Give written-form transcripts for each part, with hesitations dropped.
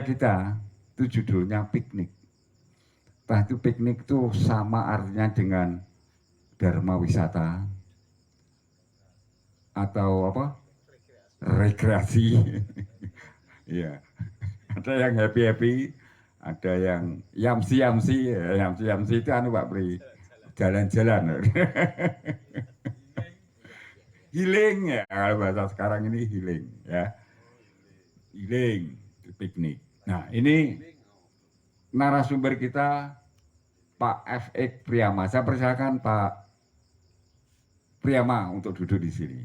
kita itu judulnya piknik. Entah itu piknik itu sama artinya dengan dharma wisata atau apa? Rekreasi. Iya. Ada yang happy-happy, ada yang yamsi-yamsi. Yamsi-yamsi itu anu Pak Pri, jalan-jalan. Healing ya, kalau bahasa sekarang ini healing ya. Healing, piknik. Nah, ini narasumber kita Pak F.X. Priyama. Saya persilakan Pak Priyama untuk duduk di sini.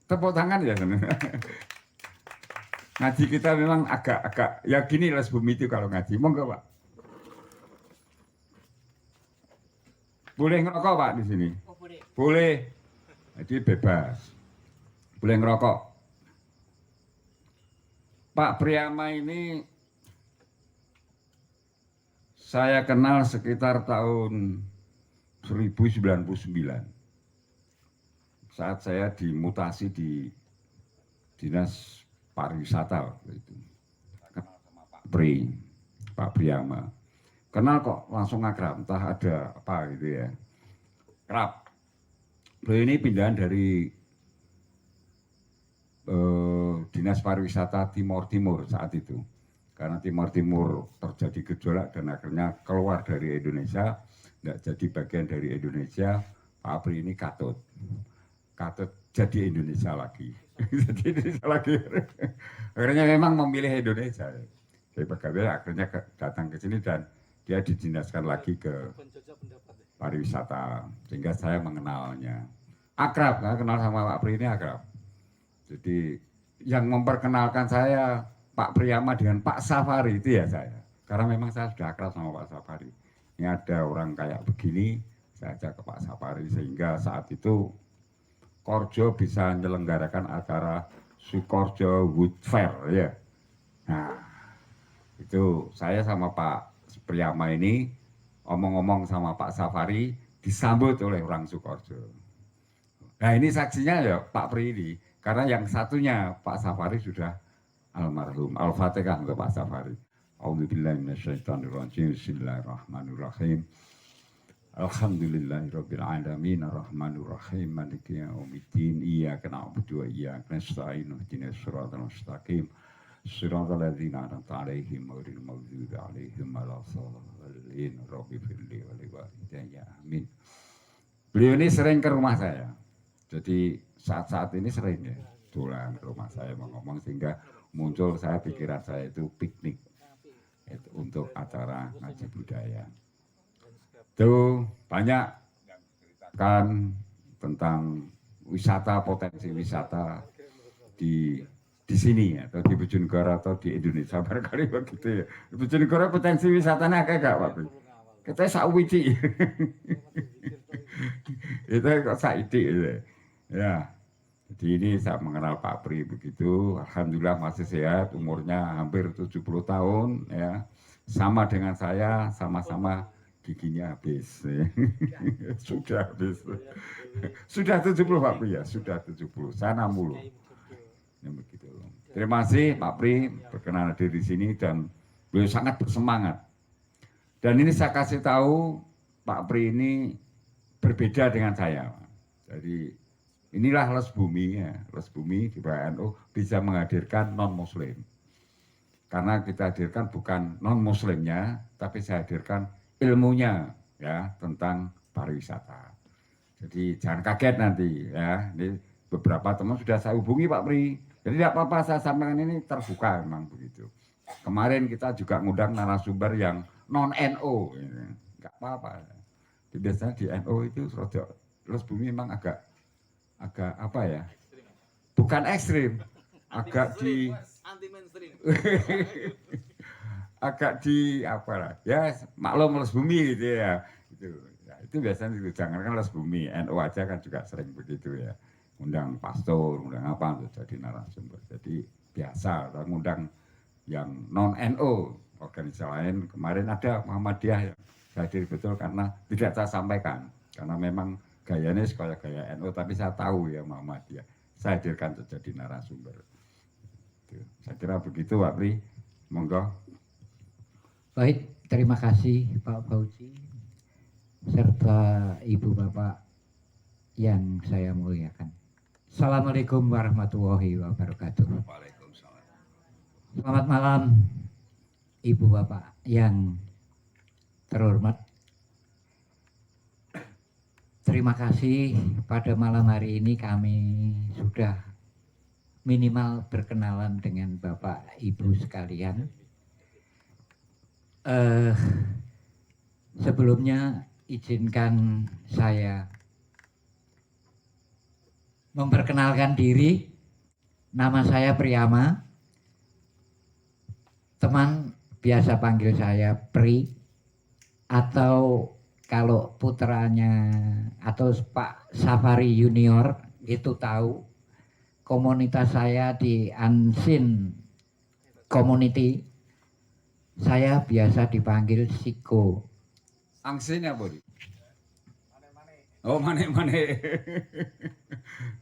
Tepuk tangan ya. Ngaji kita memang agak-agak ya gini Les Bumi itu kalau ngaji. Monggo Pak. Boleh ngerokok Pak di sini? Oh, boleh. Boleh. Jadi bebas. Boleh ngerokok. Pak Priyama ini saya kenal sekitar tahun 1099. Saat saya dimutasi di Dinas Pariwisata waktu itu. Pak Priyama. Kenal kok langsung akrab, entah ada apa gitu ya. Kerap. Beliau ini pindahan dari Dinas Pariwisata Timur Timur saat itu. Karena Timur Timur terjadi gejolak dan akhirnya keluar dari Indonesia, tidak jadi bagian dari Indonesia. Pak Pri ini katut jadi Indonesia lagi. Jadi Indonesia lagi. Akhirnya memang memilih Indonesia. Jadi pegawai akhirnya datang ke sini dan dia didinaskan lagi ke pariwisata, sehingga saya mengenalnya. Akrab, kenal sama Pak Pri ini akrab. Jadi yang memperkenalkan saya Pak Priyama dengan Pak Safari itu ya saya. Karena memang saya sudah akrab sama Pak Safari. Ini ada orang kayak begini, saya ajak ke Pak Safari sehingga saat itu Korjo bisa menyelenggarakan acara Sukorjo Wood Fair ya. Nah, itu saya sama Pak Priyama ini omong-omong sama Pak Safari disambut oleh orang Sukorjo. Nah, ini saksinya ya Pak Pri ini. Karena yang satunya Pak Safari sudah almarhum. Al-Fatihah untuk Pak Safari. A'udzubillahi minasyaitonirrajim. Bismillahirrahmanirrahim. Alhamdulillahirabbil alamin arrahmanir rahim maliki yaumiddin iyyaka na'budu wa iyyaka nasta'in ihdinas siratal mustaqim siratal ladzina an'amta 'alaihim ghairil maghdubi 'alaihim waladdallin rabbi firli wa liwalidayya amin. Beliau ini sering ke rumah saya. Jadi saat-saat ini sering ya pulang ke rumah saya ngomong sehingga muncul saya pikiran saya itu piknik itu untuk acara ngaji budaya. Itu banyak kan tentang wisata, potensi wisata di sini atau di Bojonegoro atau di Indonesia barangkali begitu ya. Di Bojonegoro potensi wisatanya kayak gak Pak? Kita sakwiji. Itu kok saidi gitu. Ya. Jadi ini saya mengenal Pak Pri begitu. Alhamdulillah masih sehat, umurnya hampir 70 tahun ya. Sama dengan saya, sama-sama giginya habis. Sudah habis. Sudah 70 Pak Pri ya, sudah 70. Saya 60. Ya begitu. Terima kasih Pak Pri berkenan hadir di sini dan beliau sangat bersemangat. Dan ini saya kasih tahu Pak Pri ini berbeda dengan saya. Jadi inilah Les Bumi ya, Les Bumi di PNU bisa menghadirkan non-muslim. Karena kita hadirkan bukan non-muslimnya, tapi saya hadirkan ilmunya ya tentang pariwisata. Jadi jangan kaget nanti ya. Ini beberapa teman sudah saya hubungi Pak Pri. Jadi tidak apa-apa saya sampaikan ini terbuka memang begitu. Kemarin kita juga ngundang narasumber yang non-NO. Enggak apa-apa. Biasanya di NO itu Les Bumi memang agak apa ya? Bukan ekstrim. Agak di anti mainstream. Agak di apa lah ya maklum Les Bumi gitu ya itu biasanya itu jangan kan Les Bumi NU aja kan juga sering begitu ya undang pastor undang apa untuk jadi narasumber jadi biasa orang undang yang non NU organisasi lain kemarin ada Muhammadiyah yang hadir betul karena tidak saya sampaikan karena memang gayanya kayak gaya NU tapi saya tahu ya Muhammadiyah saya hadirkan untuk jadi narasumber. gitu. Saya kira begitu Pak Pri, monggo. Baik, terima kasih Pak Fauzi serta Ibu Bapak yang saya muliakan. Assalamualaikum warahmatullahi wabarakatuh. Waalaikumsalam. Selamat malam Ibu Bapak yang terhormat. Terima kasih pada malam hari ini kami sudah minimal berkenalan dengan Bapak Ibu sekalian. Sebelumnya izinkan saya memperkenalkan diri. Nama saya Priyama. Teman biasa panggil saya Pri, atau kalau putranya atau Pak Safari Junior itu tahu komunitas saya di Ansin Community, saya biasa dipanggil Siko. Angsinya apa? Oh, mane-mane.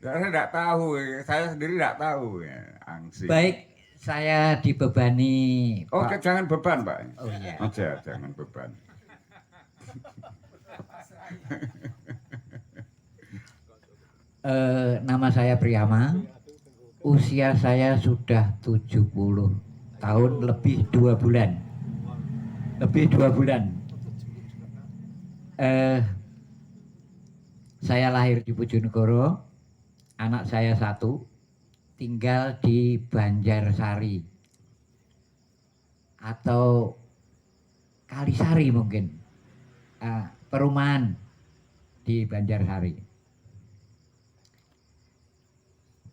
Saya tidak tahu, saya sendiri tidak tahu ya, angsi. Baik, saya dibebani. Oke, Pak. jangan beban Pak. Oh iya. Aja, jangan beban. Nama saya Priyama. Usia saya sudah 70 tahun lebih 2 bulan. Lebih 2 bulan. Saya lahir di Bojonegoro. Anak saya 1, tinggal di Banjarsari atau Kalisari mungkin, perumahan di Banjarsari.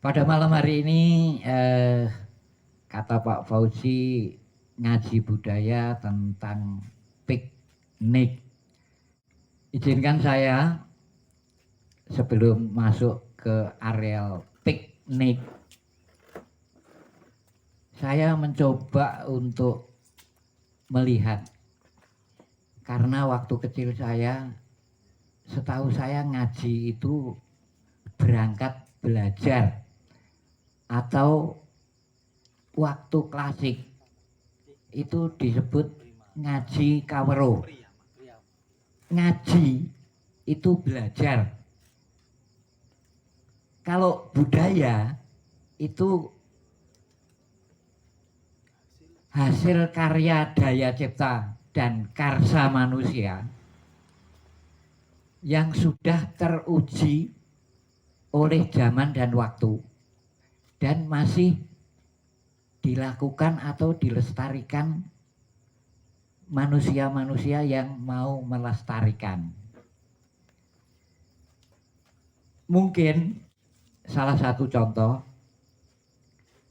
Pada malam hari ini kata Pak Fauzi ngaji budaya tentang piknik. Izinkan saya sebelum masuk ke areal piknik, saya mencoba untuk melihat, karena waktu kecil saya, setahu saya ngaji itu berangkat belajar atau waktu klasik itu disebut ngaji kawero. Ngaji itu belajar. Kalau budaya itu hasil karya daya cipta dan karsa manusia yang sudah teruji oleh zaman dan waktu dan masih dilakukan atau dilestarikan manusia-manusia yang mau melestarikan. Mungkin salah satu contoh,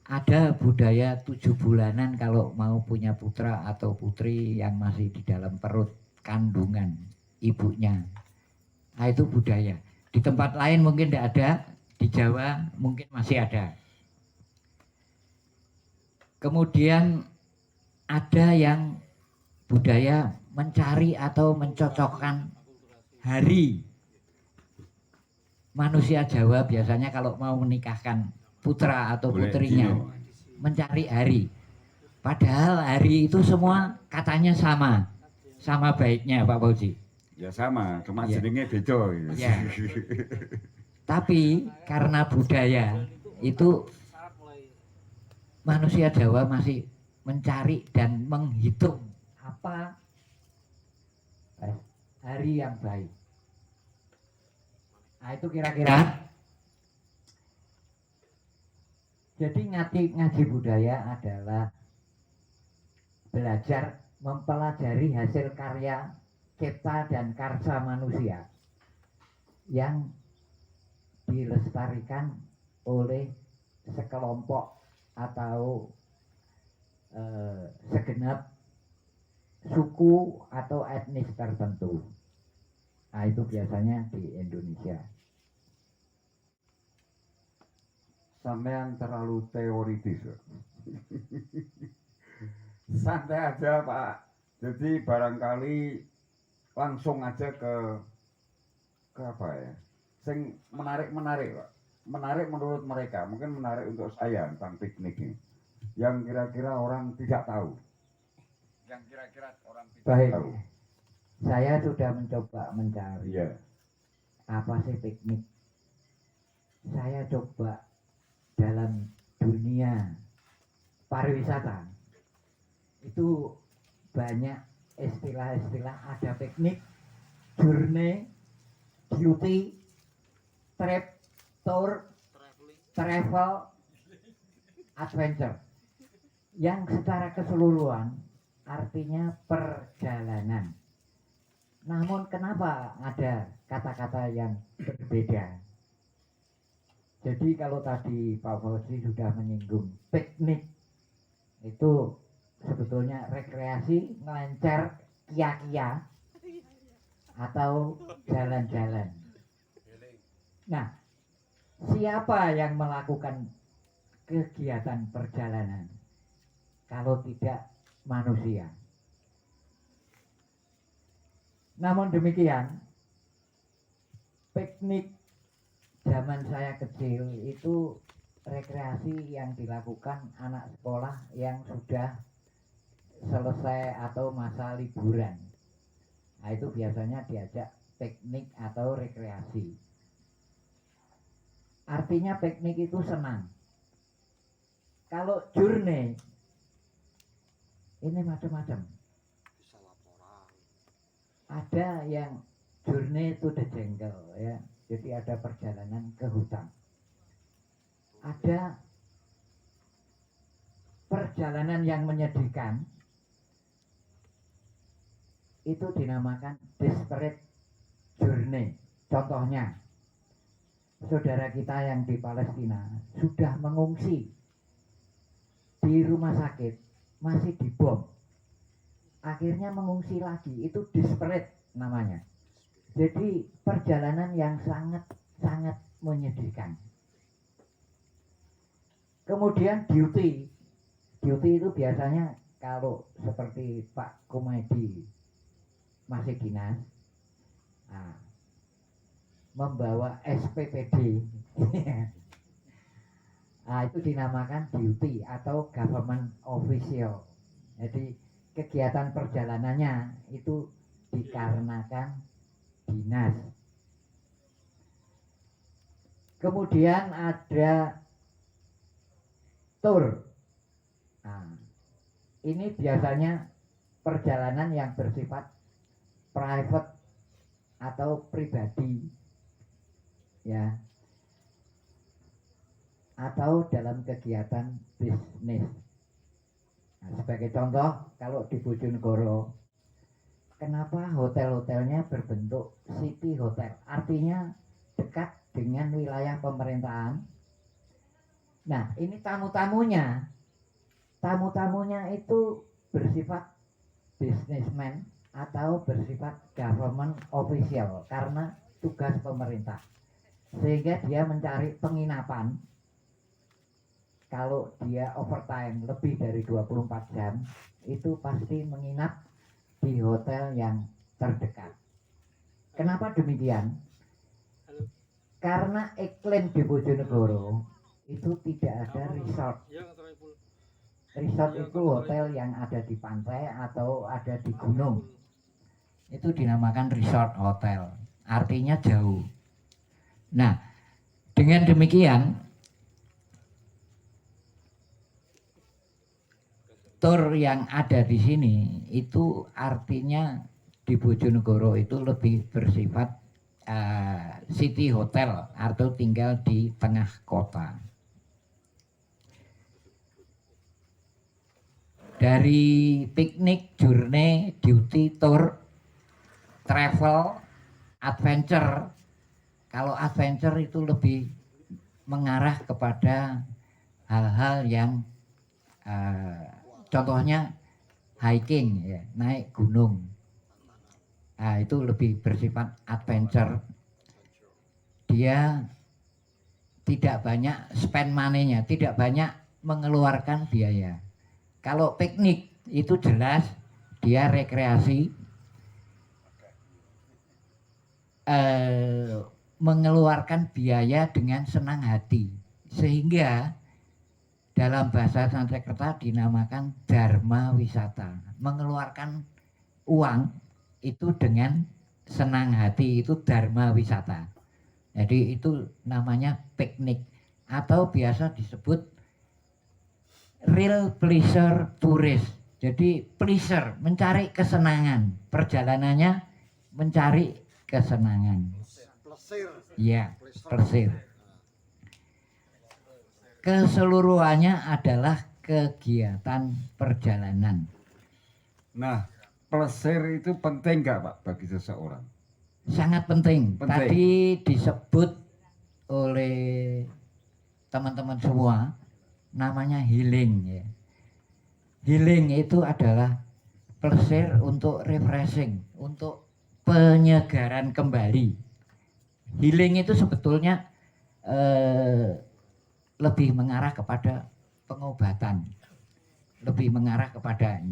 ada budaya 7 bulanan kalau mau punya putra atau putri yang masih di dalam perut kandungan ibunya. Nah, itu budaya. Di tempat lain mungkin tidak ada, di Jawa mungkin masih ada. Kemudian ada yang budaya mencari atau mencocokkan hari. Manusia Jawa biasanya kalau mau menikahkan putra atau putrinya mencari hari. Padahal hari itu semua katanya sama baiknya Pak Fauzi. Ya sama, cuma jenenge beda. Ya. Tapi karena budaya itu manusia Jawa masih mencari dan menghitung apa hari yang baik. Nah, itu kira-kira. Jadi ngaji budaya adalah belajar mempelajari hasil karya cipta dan karsa manusia yang dilestarikan oleh sekelompok atau segenap suku atau etnis tertentu. Nah, itu biasanya di Indonesia. Sampean terlalu teoritis. Santai aja Pak. Jadi barangkali langsung aja ke apa ya? Sing menarik Pak. Menarik menurut mereka, mungkin menarik untuk saya tentang piknik ini. yang kira-kira orang tidak tahu. Yang kira-kira orang tidak Baik. tahu. Saya sudah mencoba mencari Iya. apa sih piknik. Saya coba dalam dunia pariwisata itu banyak istilah-istilah, ada piknik, journey, duty, trip, tour, travel, adventure, yang secara keseluruhan artinya perjalanan. Namun kenapa ada kata-kata yang berbeda? Jadi kalau tadi Pak Fauzi sudah menyinggung piknik, itu sebetulnya rekreasi, ngelencer, kia-kia, atau jalan-jalan. Nah, siapa yang melakukan kegiatan perjalanan kalau tidak manusia? Namun demikian, piknik zaman saya kecil itu rekreasi yang dilakukan anak sekolah yang sudah selesai atau masa liburan. Nah, itu biasanya diajak piknik atau rekreasi. Artinya piknik itu senang. Kalau journey ini macam-macam. Ada yang journey to the jungle, ya. Jadi ada perjalanan ke hutan. Ada perjalanan yang menyedihkan, itu dinamakan desperate journey. Contohnya, saudara kita yang di Palestina sudah mengungsi di rumah sakit, masih dibom, akhirnya mengungsi lagi, itu desperate namanya. Jadi perjalanan yang sangat menyedihkan. Kemudian duty itu biasanya kalau seperti Pak Komedi masih dinas, nah, membawa SPPD. Nah, itu dinamakan duty atau government official. Jadi kegiatan perjalanannya itu dikarenakan dinas. Kemudian ada tour. Nah, ini biasanya perjalanan yang bersifat private atau pribadi, ya, atau dalam kegiatan bisnis. Nah, sebagai contoh, kalau di Bojonegoro, kenapa hotel-hotelnya berbentuk city hotel? Artinya dekat dengan wilayah pemerintahan. Nah, ini tamu-tamunya itu bersifat businessman atau bersifat government official karena tugas pemerintah. Sehingga dia mencari penginapan. Kalau dia overtime lebih dari 24 jam, itu pasti menginap di hotel yang terdekat. Kenapa demikian? Karena iklim di Bojonegoro itu tidak ada resort. Resort itu hotel yang ada di pantai atau ada di gunung. Itu dinamakan resort hotel. Artinya jauh. Nah, dengan demikian tour yang ada di sini itu artinya di Bojonegoro itu lebih bersifat city hotel atau tinggal di tengah kota. Dari piknik, journey, duty, tour, travel, adventure. Kalau adventure itu lebih mengarah kepada hal-hal yang contohnya hiking, ya, naik gunung. Nah, itu lebih bersifat adventure. Dia tidak banyak spend money-nya, tidak banyak mengeluarkan biaya. Kalau piknik itu jelas dia rekreasi, mengeluarkan biaya dengan senang hati, sehingga dalam bahasa Sanskerta dinamakan dharma wisata. Mengeluarkan uang itu dengan senang hati itu dharma wisata. Jadi itu namanya piknik atau biasa disebut real pleasure tourist. Jadi pleasure, mencari kesenangan. Perjalanannya mencari kesenangan. Ya, plesir. Keseluruhannya adalah kegiatan perjalanan. Nah, plesir itu penting nggak Pak bagi seseorang? Sangat penting. Penting. Tadi disebut oleh teman-teman semua namanya healing ya. Healing itu adalah plesir untuk refreshing, untuk penyegaran kembali. Healing itu sebetulnya lebih mengarah kepada pengobatan, lebih mengarah kepada.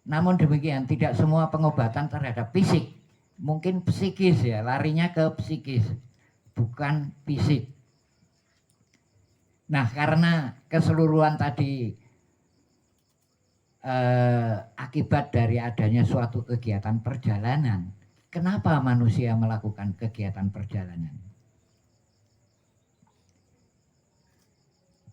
Namun demikian tidak semua pengobatan terhadap fisik, mungkin psikis ya, larinya ke psikis, bukan fisik. Nah karena keseluruhan tadi akibat dari adanya suatu kegiatan perjalanan, kenapa manusia melakukan kegiatan perjalanan?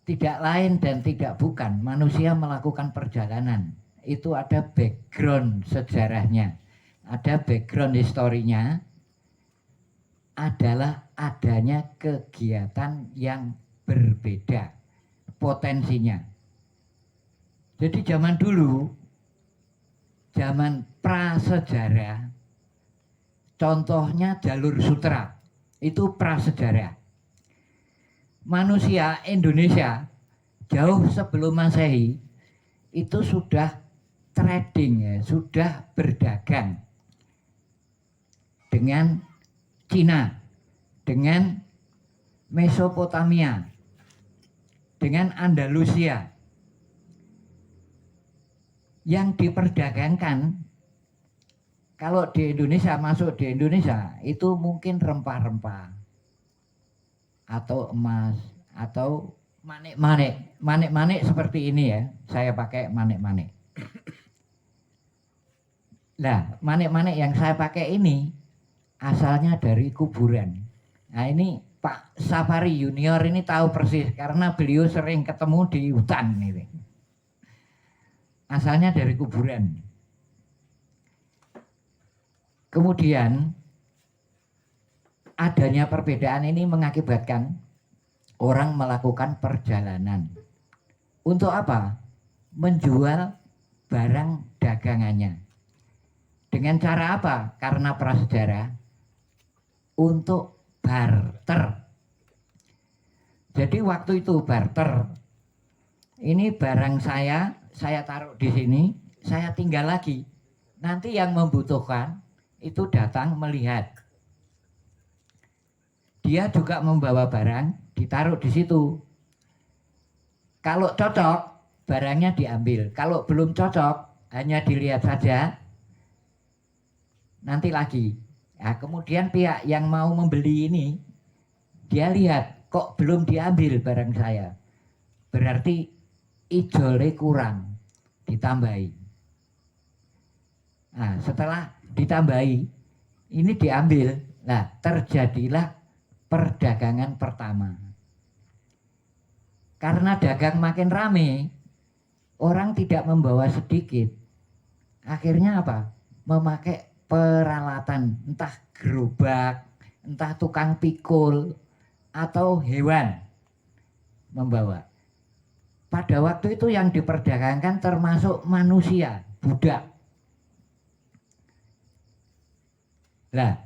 Tidak lain dan tidak bukan, manusia melakukan perjalanan itu ada background sejarahnya, ada background historinya, adalah adanya kegiatan yang berbeda potensinya. Jadi zaman dulu, zaman prasejarah, contohnya jalur sutra, itu prasejarah. Manusia Indonesia jauh sebelum Masehi itu sudah trading ya, sudah berdagang dengan Cina, dengan Mesopotamia, dengan Andalusia. Yang diperdagangkan kalau di Indonesia, masuk di Indonesia itu mungkin rempah-rempah atau emas atau manik-manik. Manik-manik seperti ini ya, saya pakai manik-manik. Nah, manik-manik yang saya pakai ini asalnya dari kuburan. Nah, ini Pak Safari Junior ini tahu persis karena beliau sering ketemu di hutan ini. Asalnya dari kuburan. Kemudian adanya perbedaan ini mengakibatkan orang melakukan perjalanan. Untuk apa? Menjual barang dagangannya. Dengan cara apa? Karena prasejarah. Untuk barter. Jadi waktu itu barter. Ini barang saya taruh di sini, saya tinggal lagi. Nanti yang membutuhkan itu datang melihat. Dia juga membawa barang, ditaruh di situ. Kalau cocok, barangnya diambil. Kalau belum cocok, hanya dilihat saja. Nanti lagi. Nah, kemudian pihak yang mau membeli ini, dia lihat kok belum diambil barang saya. Berarti ijole kurang, ditambahi. Nah, setelah ditambahi, ini diambil. Nah, terjadilah perdagangan pertama. Karena dagang makin rame, orang tidak membawa sedikit. Akhirnya apa? Memakai peralatan, entah gerobak, entah tukang pikul, atau hewan membawa. Pada waktu itu yang diperdagangkan termasuk manusia, budak. Nah,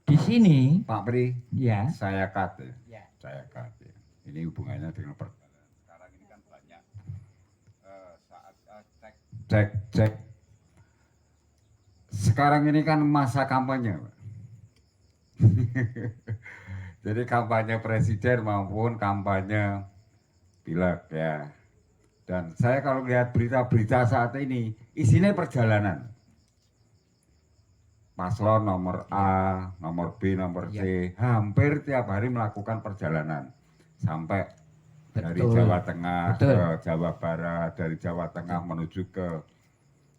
di sini Pak Pri, ya, saya cut ya. ya. Saya cut ya. Ini hubungannya dengan perjalanan. Sekarang ini kan banyak saat cek. Sekarang ini kan masa kampanye, Pak. Jadi kampanye presiden maupun kampanye pilek ya. Dan saya kalau lihat berita-berita saat ini, isinya perjalanan. Paslon nomor A, nomor B, nomor C, hampir tiap hari melakukan perjalanan. Sampai dari Betul. Jawa Tengah Betul. ke Jawa Barat, dari Jawa Tengah menuju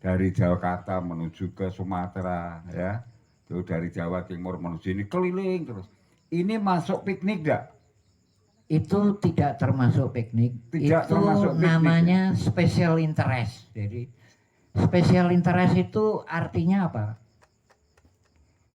dari Jakarta menuju ke Sumatera, ya, itu dari Jawa Timur menuju ini keliling terus. Ini masuk piknik nggak? Itu tidak termasuk piknik. Tidak itu termasuk piknik, namanya special interest. Jadi special interest itu artinya apa?